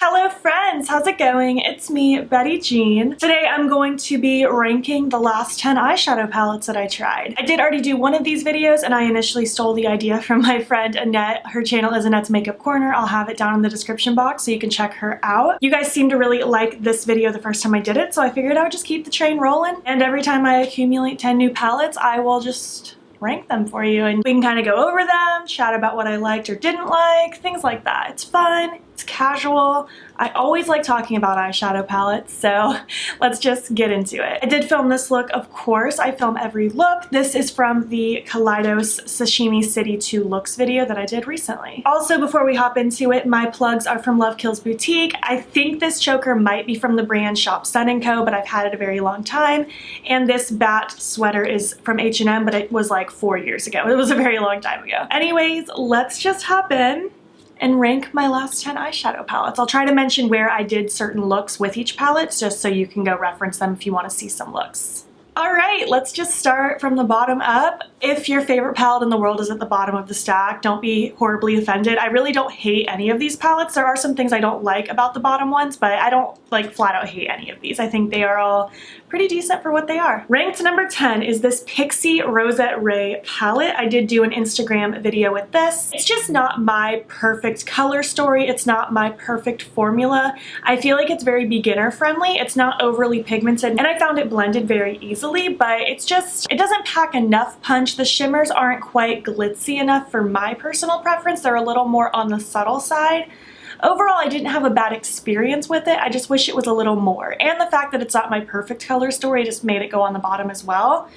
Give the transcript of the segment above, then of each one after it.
Hello friends, how's it going? It's me, Betty Jean. Today I'm going to be ranking the last 10 eyeshadow palettes that I tried. I did already do one of these videos and I initially stole the idea from my friend Annette. Her channel is Annette's Makeup Corner. I'll have it down in the description box so you can check her out. You guys seemed to really like this video the first time I did it, so I figured I would just keep the train rolling. And every time I accumulate 10 new palettes, I will just rank them for you and we can kind of go over them, chat about what I liked or didn't like, things like that. It's fun, it's casual. I always like talking about eyeshadow palettes, so let's just get into it. I did film this look, of course. I film every look. This is from the Kaleidos Sashimi City 2 looks video that I did recently. Also, before we hop into it, my plugs are from Love Kills Boutique. I think this choker might be from the brand Shop Sun & Co, but I've had it a very long time. And this bat sweater is from H&M, but it was like 4 years ago. It was a very long time ago. Anyways, let's just hop in and rank my last 10 eyeshadow palettes. I'll try to mention where I did certain looks with each palette just so you can go reference them if you want to see some looks. Alright, let's just start from the bottom up. If your favorite palette in the world is at the bottom of the stack, don't be horribly offended. I really don't hate any of these palettes. There are some things I don't like about the bottom ones, but I don't like flat out hate any of these. I think they are all pretty decent for what they are. Ranked number 10 is this Pixi Rosette Ray palette. I did do an Instagram video with this. It's just not my perfect color story. It's not my perfect formula. I feel like it's very beginner friendly. It's not overly pigmented and I found it blended very easily, but it doesn't pack enough punch. The shimmers aren't quite glitzy enough for my personal preference. They're a little more on the subtle side. Overall, I didn't have a bad experience with it. I just wish it was a little more. And the fact that it's not my perfect color story just made it go on the bottom as well.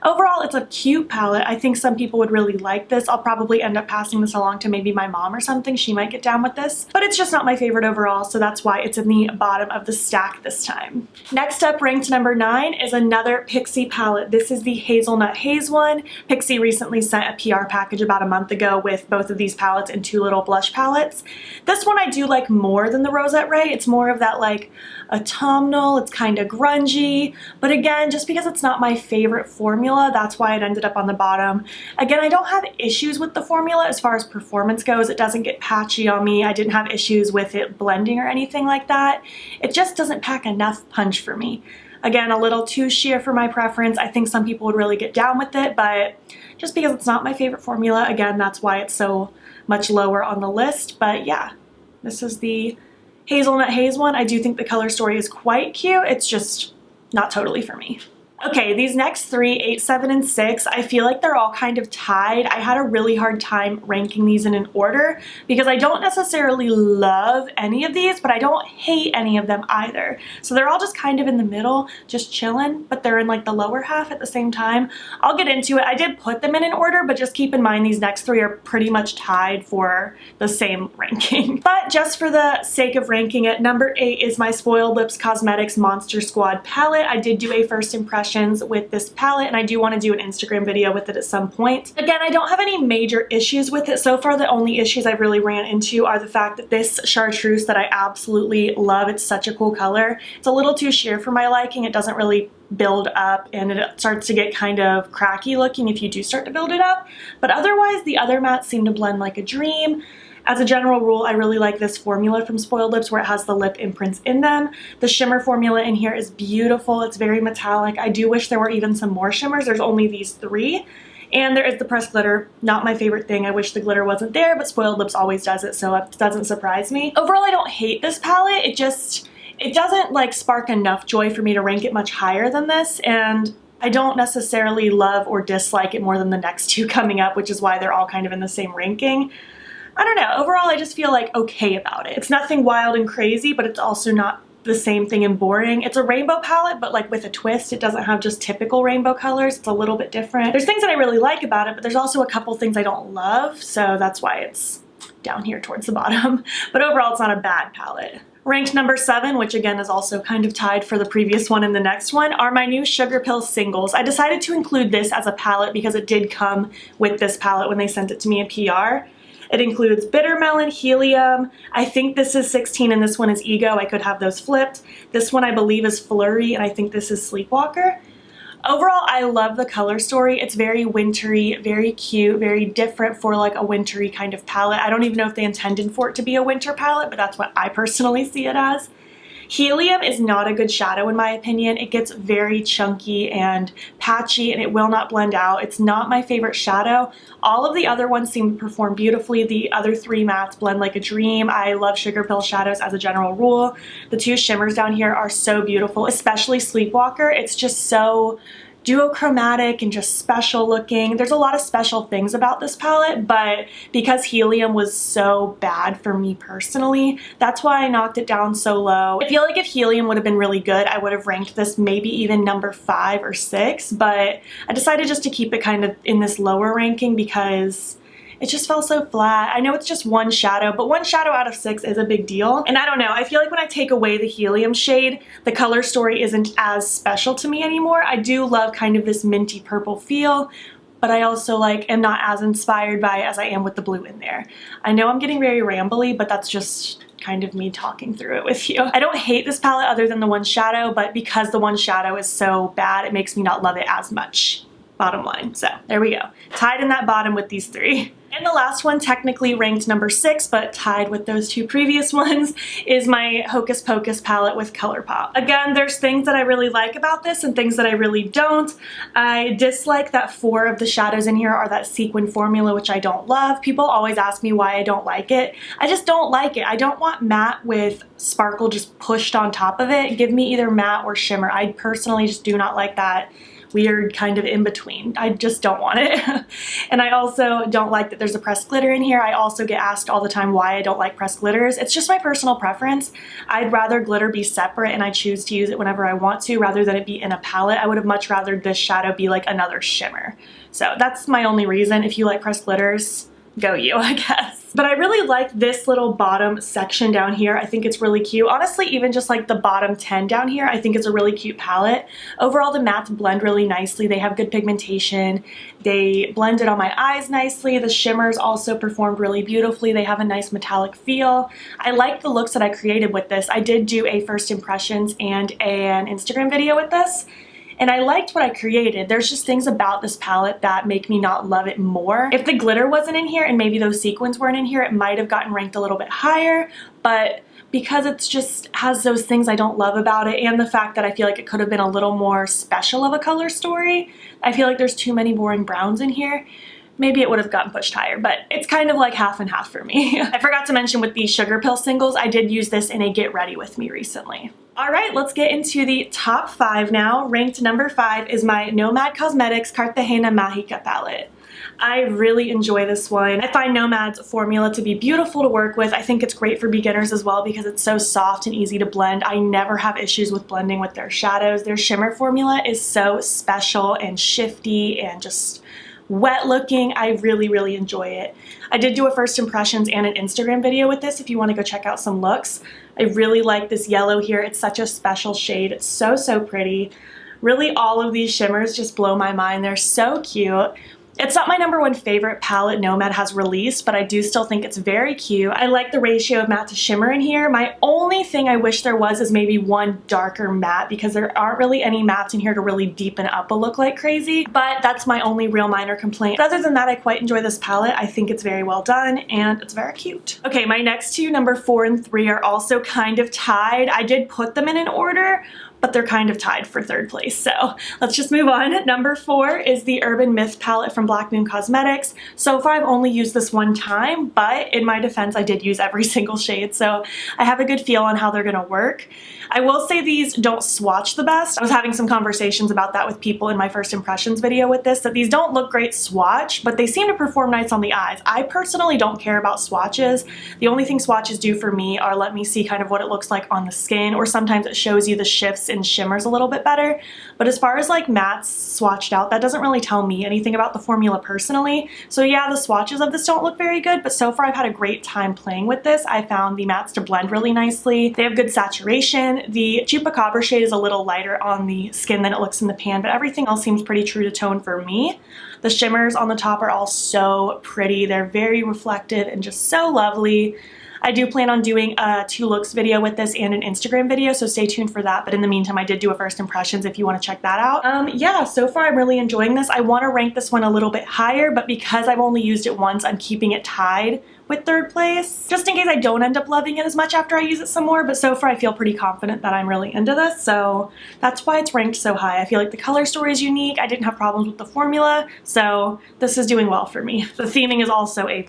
Overall, it's a cute palette. I think some people would really like this. I'll probably end up passing this along to maybe my mom or something. She might get down with this. But it's just not my favorite overall, so that's why it's in the bottom of the stack this time. Next up, ranked number 9, is another Pixi palette. This is the Hazelnut Haze one. Pixi recently sent a PR package about a month ago with both of these palettes and 2 little blush palettes. This one I do like more than the Rosette Ray. It's more of that like autumnal, it's kind of grungy, but again, just because it's not my favorite formula, that's why it ended up on the bottom. Again, I don't have issues with the formula as far as performance goes. It doesn't get patchy on me. I didn't have issues with it blending or anything like that. It just doesn't pack enough punch for me. Again, a little too sheer for my preference. I think some people would really get down with it, but just because it's not my favorite formula, again, that's why it's so much lower on the list. But yeah, this is the Hazelnut Haze one. I do think the color story is quite cute. It's just not totally for me. Okay, these next 3, 8, 7, and 6, I feel like they're all kind of tied. I had a really hard time ranking these in an order because I don't necessarily love any of these, but I don't hate any of them either. So they're all just kind of in the middle, just chilling, but they're in like the lower half at the same time. I'll get into it. I did put them in an order, but just keep in mind these next 3 are pretty much tied for the same ranking. But just for the sake of ranking it, number 8 is my Spoiled Lips Cosmetics Monster Squad palette. I did do a first impression with this palette and I do want to do an Instagram video with it at some point. Again, I don't have any major issues with it. So far, the only issues I've really ran into are the fact that this chartreuse that I absolutely love, it's such a cool color. It's a little too sheer for my liking. It doesn't really build up and it starts to get kind of cracky looking if you do start to build it up. But otherwise, the other mattes seem to blend like a dream. As a general rule, I really like this formula from Spoiled Lips where it has the lip imprints in them. The shimmer formula in here is beautiful. It's very metallic. I do wish there were even some more shimmers. There's only these 3. And there is the pressed glitter. Not my favorite thing. I wish the glitter wasn't there, but Spoiled Lips always does it, so it doesn't surprise me. Overall, I don't hate this palette. It doesn't like spark enough joy for me to rank it much higher than this, and I don't necessarily love or dislike it more than the next 2 coming up, which is why they're all kind of in the same ranking. I don't know, overall I just feel like okay about it. It's nothing wild and crazy, but it's also not the same thing and boring. It's a rainbow palette, but like with a twist. It doesn't have just typical rainbow colors. It's a little bit different. There's things that I really like about it, but there's also a couple things I don't love, so that's why it's down here towards the bottom. But overall, it's not a bad palette. Ranked number 7, which again is also kind of tied for the previous one and the next one, are my new Sugar Pill singles. I decided to include this as a palette because it did come with this palette when they sent it to me in PR. It includes Bitter Melon, Helium. I think this is 16 and this one is Ego. I could have those flipped. This one I believe is Flurry and I think this is Sleepwalker. Overall, I love the color story. It's very wintry, very cute, very different for like a wintry kind of palette. I don't even know if they intended for it to be a winter palette, but that's what I personally see it as. Helium is not a good shadow in my opinion. It gets very chunky and patchy and it will not blend out. It's not my favorite shadow. All of the other ones seem to perform beautifully. The other three mattes blend like a dream. I love sugar pill shadows as a general rule. The two shimmers down here are so beautiful, especially Sleepwalker. It's just so duochromatic and just special looking. There's a lot of special things about this palette, but because Helium was so bad for me personally, that's why I knocked it down so low. I feel like if Helium would have been really good, I would have ranked this maybe even number 5 or 6, but I decided just to keep it kind of in this lower ranking because it just fell so flat. I know it's just one shadow, but one shadow out of 6 is a big deal. And I don't know, I feel like when I take away the Helium shade, the color story isn't as special to me anymore. I do love kind of this minty purple feel, but I also like am not as inspired by it as I am with the blue in there. I know I'm getting very rambly, but that's just kind of me talking through it with you. I don't hate this palette other than the one shadow, but because the one shadow is so bad, it makes me not love it as much. Bottom line. So there we go. Tied in that bottom with these three. And the last one, technically ranked number 6, but tied with those two previous ones, is my Hocus Pocus palette with ColourPop. Again, there's things that I really like about this and things that I really don't. I dislike that 4 of the shadows in here are that sequin formula, which I don't love. People always ask me why I don't like it. I just don't like it. I don't want matte with sparkle just pushed on top of it. Give me either matte or shimmer. I personally just do not like that weird kind of in between. I just don't want it. And I also don't like that there's a pressed glitter in here. I also get asked all the time why I don't like pressed glitters. It's just my personal preference. I'd rather glitter be separate and I choose to use it whenever I want to rather than it be in a palette. I would have much rather this shadow be like another shimmer. So that's my only reason. If you like pressed glitters, go you, I guess. But I really like this little bottom section down here. I think it's really cute. Honestly, even just like the bottom 10 down here, I think it's a really cute palette. Overall, the mattes blend really nicely. They have good pigmentation. They blended on my eyes nicely. The shimmers also performed really beautifully. They have a nice metallic feel. I like the looks that I created with this. I did do a first impressions and an Instagram video with this. And I liked what I created. There's just things about this palette that make me not love it more. If the glitter wasn't in here and maybe those sequins weren't in here, it might have gotten ranked a little bit higher, but because it's just has those things I don't love about it and the fact that I feel like it could have been a little more special of a color story, I feel like there's too many boring browns in here. Maybe it would have gotten pushed higher, but it's kind of like half and half for me. I forgot to mention with these Sugar Pill singles, I did use this in a Get Ready With Me recently. All right, let's get into the top 5 now. Ranked number 5 is my Nomad Cosmetics Cartagena Mágica palette. I really enjoy this one. I find Nomad's formula to be beautiful to work with. I think it's great for beginners as well because it's so soft and easy to blend. I never have issues with blending with their shadows. Their shimmer formula is so special and shifty and just wet looking. I really enjoy it. I did do a first impressions and an Instagram video with this if you want to go check out some looks. I really like this yellow here. It's such a special shade. It's so pretty. Really, all of these shimmers just blow my mind. They're so cute. It's not my number 1 favorite palette Nomad has released, but I do still think it's very cute. I like the ratio of matte to shimmer in here. My only thing I wish there was is maybe one darker matte because there aren't really any mattes in here to really deepen up a look like crazy, but that's my only real minor complaint. But other than that, I quite enjoy this palette. I think it's very well done and it's very cute. Okay, my next two, number 4 and 3, are also kind of tied. I did put them in an order, but they're kind of tied for 3rd place. So let's just move on. Number 4 is the Urban Myth palette from Black Moon Cosmetics. So far I've only used this one time, but in my defense I did use every single shade, so I have a good feel on how they're gonna work. I will say these don't swatch the best. I was having some conversations about that with people in my first impressions video with this, that these don't look great swatch, but they seem to perform nice on the eyes. I personally don't care about swatches. The only thing swatches do for me are let me see kind of what it looks like on the skin, or sometimes it shows you the shifts and shimmers a little bit better. But as far as like mattes swatched out, that doesn't really tell me anything about the formula personally. So yeah, the swatches of this don't look very good, but so far I've had a great time playing with this. I found the mattes to blend really nicely. They have good saturation. The Chupacabra shade is a little lighter on the skin than it looks in the pan, but everything else seems pretty true to tone for me. The shimmers on the top are all so pretty. They're very reflective and just so lovely. I do plan on doing a 2 looks video with this and an Instagram video, so stay tuned for that. But in the meantime, I did do a first impressions if you want to check that out. Yeah, so far I'm really enjoying this. I want to rank this one a little bit higher, but because I've only used it once, I'm keeping it tied with 3rd place, just in case I don't end up loving it as much after I use it some more. But so far I feel pretty confident that I'm really into this, so that's why it's ranked so high. I feel like the color story is unique. I didn't have problems with the formula, so this is doing well for me. The theming is also A+.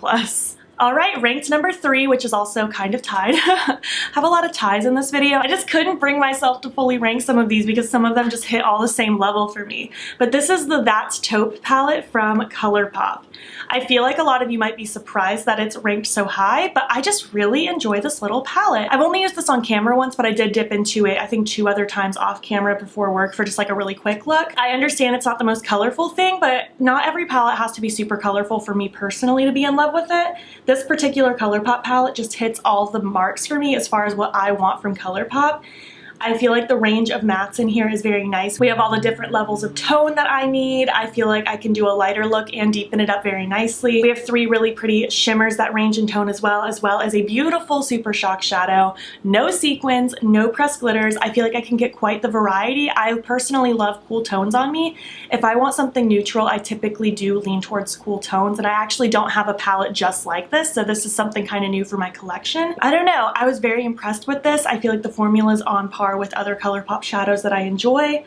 Alright, ranked number 3, which is also kind of tied. Have a lot of ties in this video. I just couldn't bring myself to fully rank some of these because some of them just hit all the same level for me. But this is the That's Taupe palette from ColourPop. I feel like a lot of you might be surprised that it's ranked so high, but I just really enjoy this little palette. I've only used this on camera once, but I did dip into it, I think 2 other times off camera before work for just like a really quick look. I understand it's not the most colorful thing, but not every palette has to be super colorful for me personally to be in love with it. This particular ColourPop palette just hits all the marks for me as far as what I want from ColourPop. I feel like the range of mattes in here is very nice. We have all the different levels of tone that I need. I feel like I can do a lighter look and deepen it up very nicely. We have 3 really pretty shimmers that range in tone as well as a beautiful Super Shock shadow. No sequins, no pressed glitters. I feel like I can get quite the variety. I personally love cool tones on me. If I want something neutral, I typically do lean towards cool tones, and I actually don't have a palette just like this, so this is something kind of new for my collection. I don't know, I was very impressed with this. I feel like the formula is on par with other ColourPop shadows that I enjoy.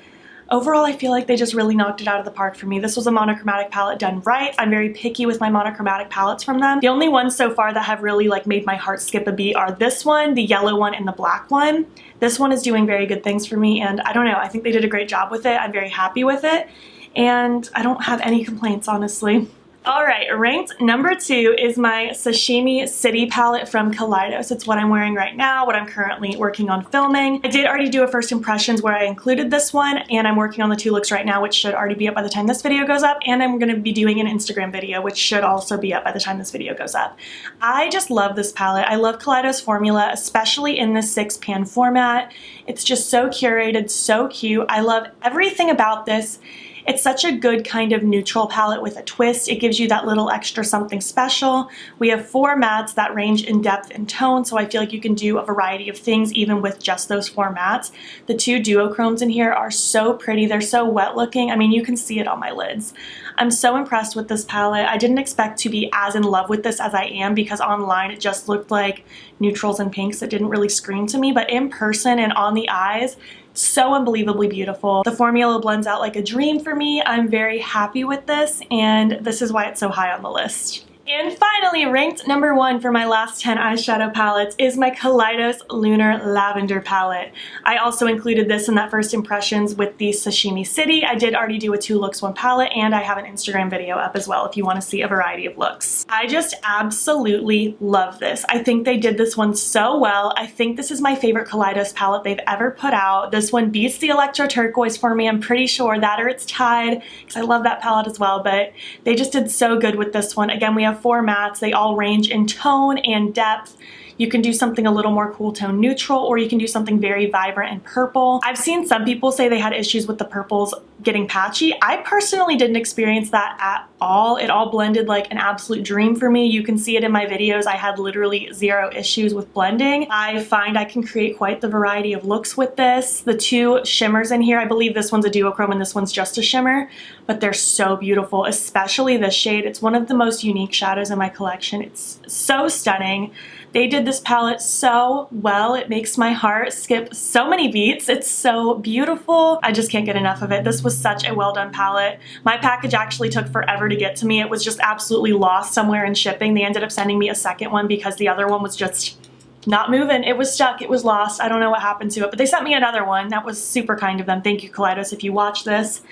Overall, I feel like they just really knocked it out of the park for me. This was a monochromatic palette done right. I'm very picky with my monochromatic palettes from them. The only ones so far that have really like made my heart skip a beat are this one, the yellow one, and the black one. This one is doing very good things for me, and I don't know, I think they did a great job with it. I'm very happy with it, and I don't have any complaints, honestly. Alright, ranked number 2 is my Sashimi City palette from Kaleidos. It's what I'm wearing right now, what I'm currently working on filming. I did already do a first impressions where I included this one, and I'm working on the 2 looks right now, which should already be up by the time this video goes up, and I'm going to be doing an Instagram video, which should also be up by the time this video goes up. I just love this palette. I love Kaleidos formula, especially in this 6-pan format. It's just so curated, so cute. I love everything about this. It's such a good kind of neutral palette with a twist. It gives you that little extra something special. We have 4 mattes that range in depth and tone, so I feel like you can do a variety of things even with just those 4 mattes. The 2 duochromes in here are so pretty. They're so wet looking. I mean, you can see it on my lids. I'm so impressed with this palette. I didn't expect to be as in love with this as I am because online it just looked like neutrals and pinks. It didn't really scream to me, but in person and on the eyes, so unbelievably beautiful. The formula blends out like a dream for me. I'm very happy with this, and this is why it's so high on the list. And finally, ranked number 1 for my last 10 eyeshadow palettes is my Kaleidos Lunar Lavender palette. I also included this in that first impressions with the Sashimi City. I did already do a 2 looks 1 palette, and I have an Instagram video up as well if you want to see a variety of looks. I just absolutely love this. I think they did this one so well. I think this is my favorite Kaleidos palette they've ever put out. This one beats the Electro Turquoise for me. I'm pretty sure that, or it's tied, because I love that palette as well, but they just did so good with this one. Again, we have 4 mattes. They all range in tone and depth. You can do something a little more cool tone neutral, or you can do something very vibrant and purple. I've seen some people say they had issues with the purples getting patchy. I personally didn't experience that at all. It all blended like an absolute dream for me. You can see it in my videos. I had literally 0 issues with blending. I find I can create quite the variety of looks with this. The 2 shimmers in here, I believe this one's a duochrome and this one's just a shimmer, but they're so beautiful, especially this shade. It's one of the most unique shadows in my collection. It's so stunning. They did this palette so well. It makes my heart skip so many beats. It's so beautiful. I just can't get enough of it. This was such a well done palette. My package actually took forever to get to me. It was just absolutely lost somewhere in shipping. They ended up sending me a second one because the other one was just not moving. It was stuck. It was lost. I don't know what happened to it, but they sent me another one. That was super kind of them. Thank you, Kaleidos, if you watch this.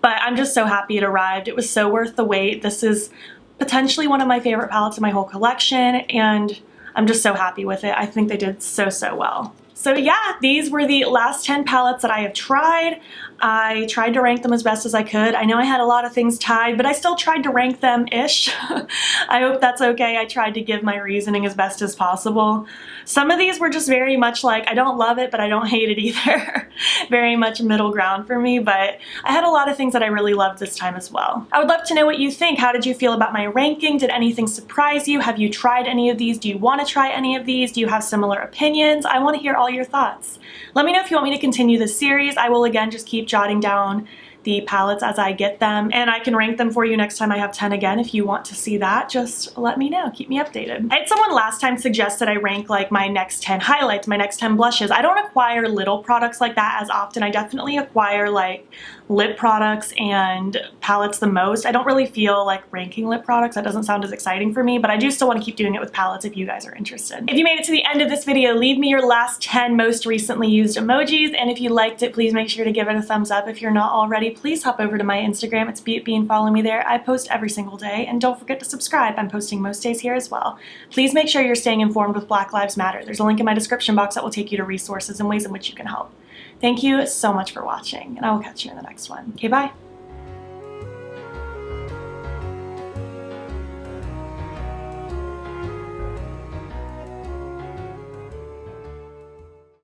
But I'm just so happy it arrived. It was so worth the wait. This is potentially one of my favorite palettes in my whole collection, and I'm just so happy with it. I think they did so, so well. So yeah, these were the last 10 palettes that I have tried. I tried to rank them as best as I could. I know I had a lot of things tied, but I still tried to rank them-ish. I hope that's okay. I tried to give my reasoning as best as possible. Some of these were just very much like, I don't love it, but I don't hate it either. Very much middle ground for me, but I had a lot of things that I really loved this time as well. I would love to know what you think. How did you feel about my ranking? Did anything surprise you? Have you tried any of these? Do you want to try any of these? Do you have similar opinions? I want to hear all your thoughts. Let me know if you want me to continue this series. I will again just keep jotting down the palettes as I get them, and I can rank them for you next time I have 10 again. If you want to see that, just let me know. Keep me updated. I had someone last time suggest that I rank like my next 10 highlights, my next 10 blushes. I don't acquire little products like that as often. I definitely acquire like lip products and palettes the most. I don't really feel like ranking lip products. That doesn't sound as exciting for me, but I do still want to keep doing it with palettes if you guys are interested. If you made it to the end of this video, leave me your last 10 most recently used emojis, and if you liked it, please make sure to give it a thumbs up. If you're not already, please hop over to my Instagram. It's BeatBee and follow me there. I post every single day, and don't forget to subscribe. I'm posting most days here as well. Please make sure you're staying informed with Black Lives Matter. There's a link in my description box that will take you to resources and ways in which you can help. Thank you so much for watching, and I will catch you in the next one. Okay, bye.